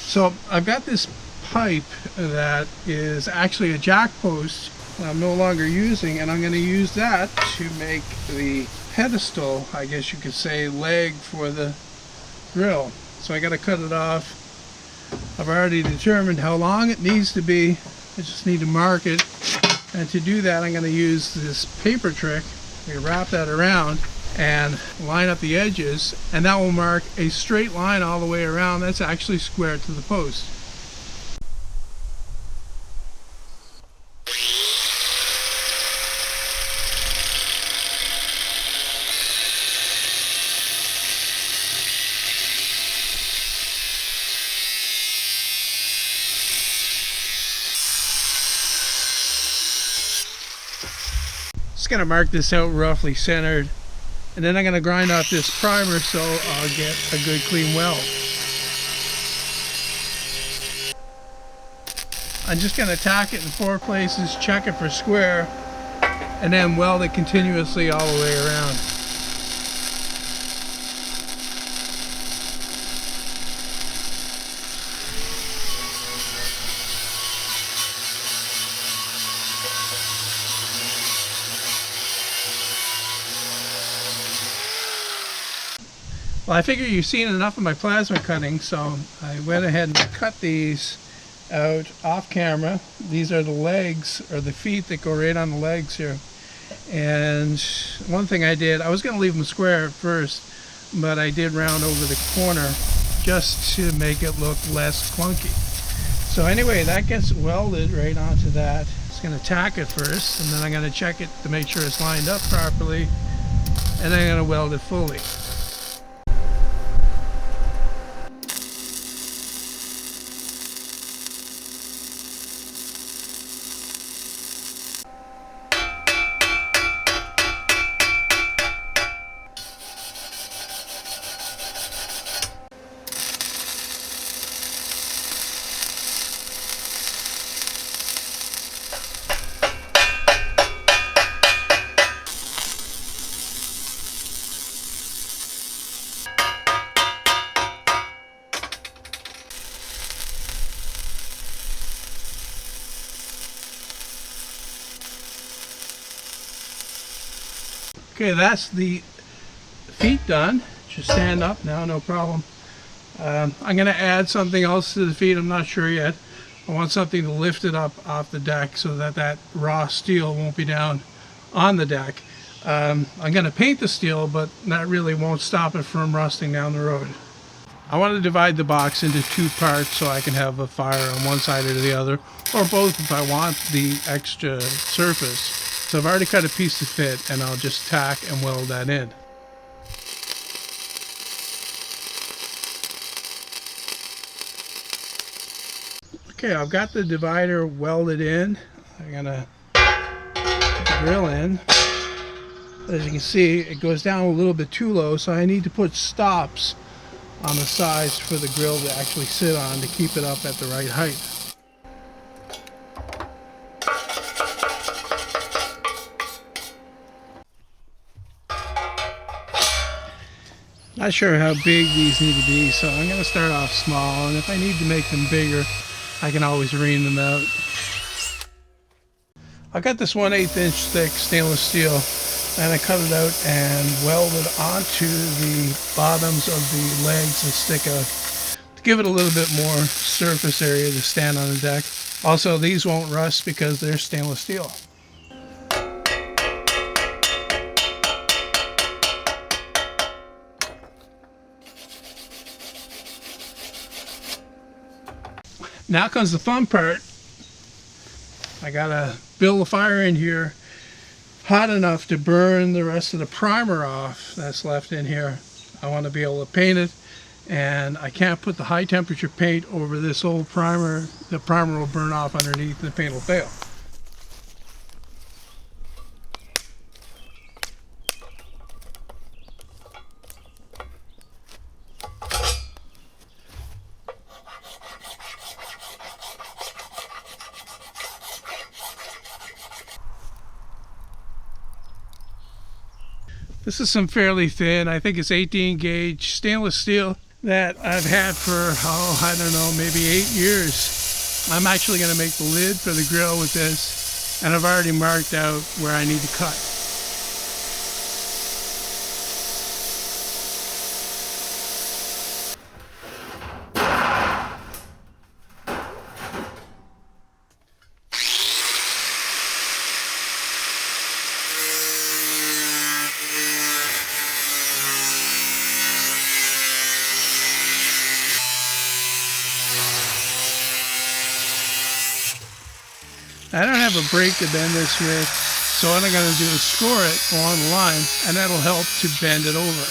So I've got this pipe that is actually a jack post I'm no longer using, and I'm going to use that to make the pedestal, I guess you could say, leg for the grill. So I got to cut it off. I've already determined how long it needs to be. I just need to mark it, and to do that I'm going to use this paper trick. We wrap that around and line up the edges, and that will mark a straight line all the way around. That's actually square to the post. Just going to mark this out roughly centered, and then I'm going to grind off this primer so I'll get a good clean weld. I'm just going to tack it in 4 places, check it for square, and then weld it continuously all the way around. Well, I figure you've seen enough of my plasma cutting, so I went ahead and cut these out off camera. These are the legs, or the feet that go right on the legs here. And one thing I did, I was going to leave them square at first, but I did round over the corner just to make it look less clunky. So anyway, that gets welded right onto that. Just going to tack it first, and then I'm going to check it to make sure it's lined up properly, and then I'm going to weld it fully. Okay, that's the feet done. Just stand up now, no problem. I'm going to add something else to the feet. I'm not sure yet. I want something to lift it up off the deck so that that raw steel won't be down on the deck. I'm going to paint the steel, but that really won't stop it from rusting down the road. I want to divide the box into 2 parts so I can have a fire on one side or the other, or both if I want the extra surface. So I've already cut a piece to fit, and I'll just tack and weld that in. Okay, I've got the divider welded in. I'm gonna put the grill in. As you can see, it goes down a little bit too low, so I need to put stops on the sides for the grill to actually sit on to keep it up at the right height. Not sure how big these need to be, so I'm going to start off small, and if I need to make them bigger, I can always ream them out. I got this 1/8 inch thick stainless steel, and I cut it out and welded onto the bottoms of the legs that stick out to give it a little bit more surface area to stand on the deck. Also, these won't rust because they're stainless steel. Now comes the fun part. I gotta build a fire in here hot enough to burn the rest of the primer off that's left in here. I want to be able to paint it, and I can't put the high temperature paint over this old primer. The primer will burn off underneath and the paint will fail. This is some fairly thin, I think it's 18 gauge stainless steel. that I've had for, oh, I don't know, maybe 8 years. I'm actually going to make the lid for the grill with this, and I've already marked out where I need to cut. I don't have a brake to bend this with, so what I'm going to do is score it along the line, and that'll help to bend it over.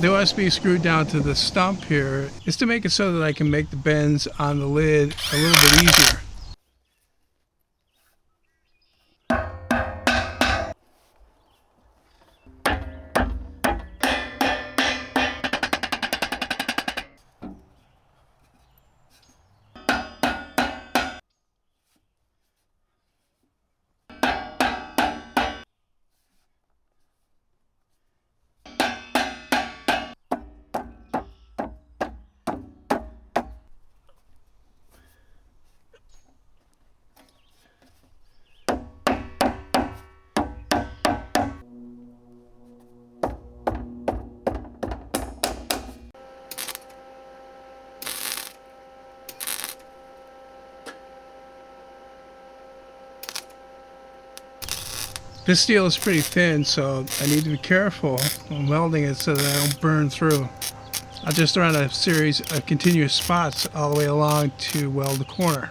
The OSB screwed down to the stump here is to make it so that I can make the bends on the lid a little bit easier. This steel is pretty thin, so I need to be careful when welding it so that I don't burn through. I'll just run a series of continuous spots all the way along to weld the corner.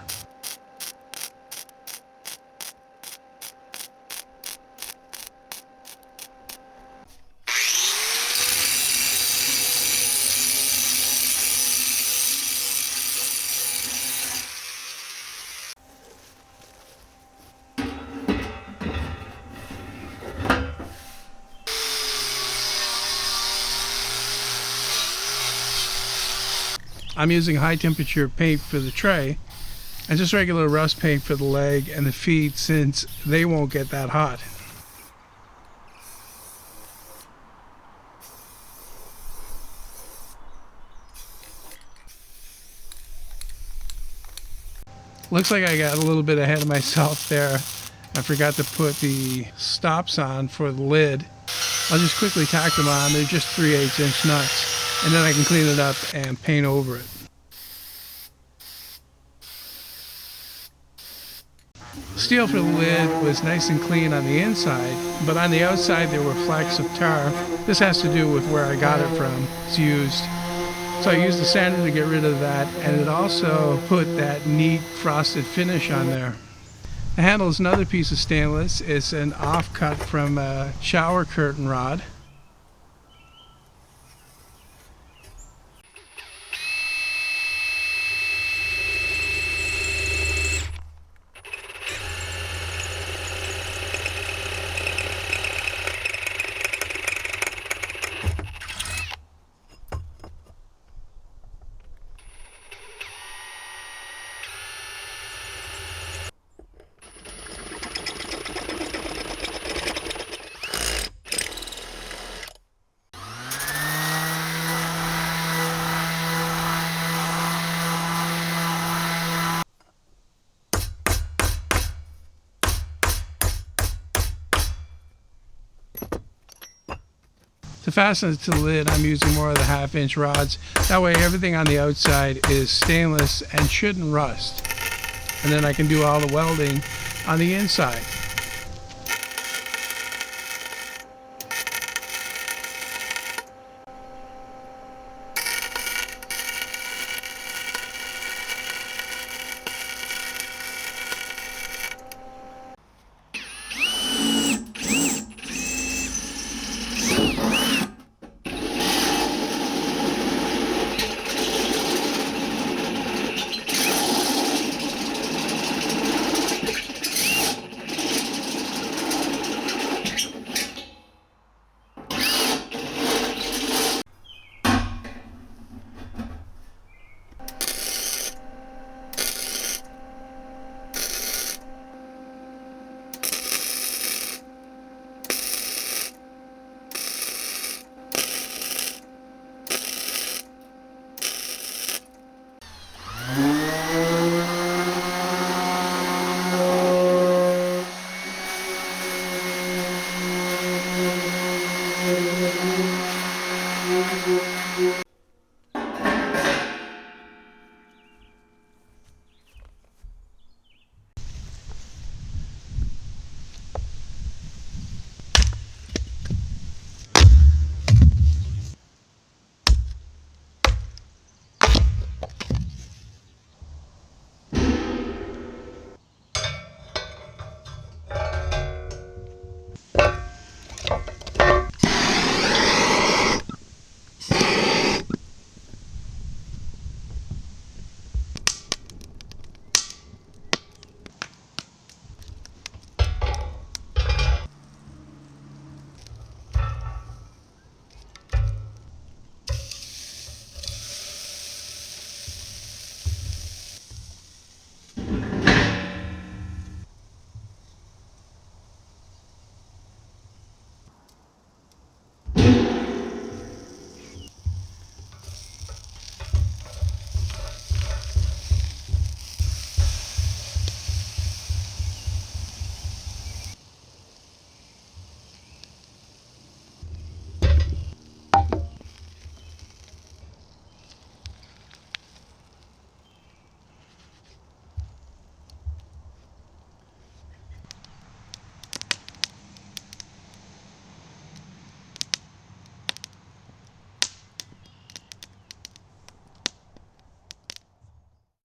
I'm using high temperature paint for the tray and just regular rust paint for the leg and the feet, since they won't get that hot. Looks like I got a little bit ahead of myself there. I forgot to put the stops on for the lid. I'll just quickly tack them on. They're just 3/8 inch nuts, and then I can clean it up and paint over it. Steel for the lid was nice and clean on the inside, but on the outside there were flecks of tar. This has to do with where I got it from. It's used. So I used the sander to get rid of that, and it also put that neat frosted finish on there. The handle is another piece of stainless. It's an offcut from a shower curtain rod. To fasten it to the lid, I'm using more of the 1/2 inch rods. That way everything on the outside is stainless and shouldn't rust. And then I can do all the welding on the inside.